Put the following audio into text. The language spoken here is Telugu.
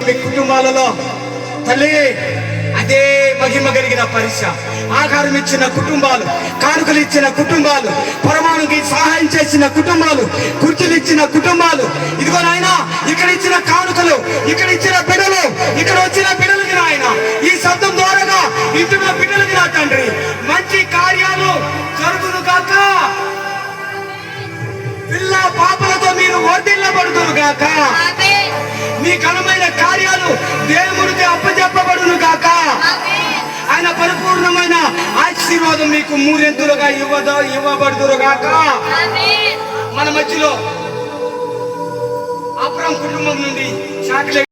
మీ కుటుంబాలలో తల్లి అదే మహిమ కలిగిన పరీక్ష. ఆహారం ఇచ్చిన కుటుంబాలు, కానుకలు ఇచ్చిన కుటుంబాలు, పరమాణుకి సహాయం చేసిన కుటుంబాలు, కుర్చీలు ఇచ్చిన కుటుంబాలు, ఇదిగో నాయన ఇక్కడ ఇచ్చిన కానుకలు, ఇక్కడ ఇచ్చిన బిడ్డలు, ఇక్కడ వచ్చిన బిడ్డలకి నాయన ఈ శబ్దం ద్వారాగా ఇంటున్న బిడ్డలకి నా తండ్రి మంచి కార్యాలు జరుగును గాక. పిల్ల పాపలతో మీరు వర్ధిల్లబడుదురు గాక. మీ ఘనమైన కార్యాలు దేవుడికి అప్పచెప్పబడును గాక. ఆయన పరిపూర్ణమైన ఆశీర్వాదం మీకు మూరెంతులుగా ఇవ్వబడుదురు గాక. మన మధ్యలో అబ్రాహాము కుటుంబం నుండి శాఖ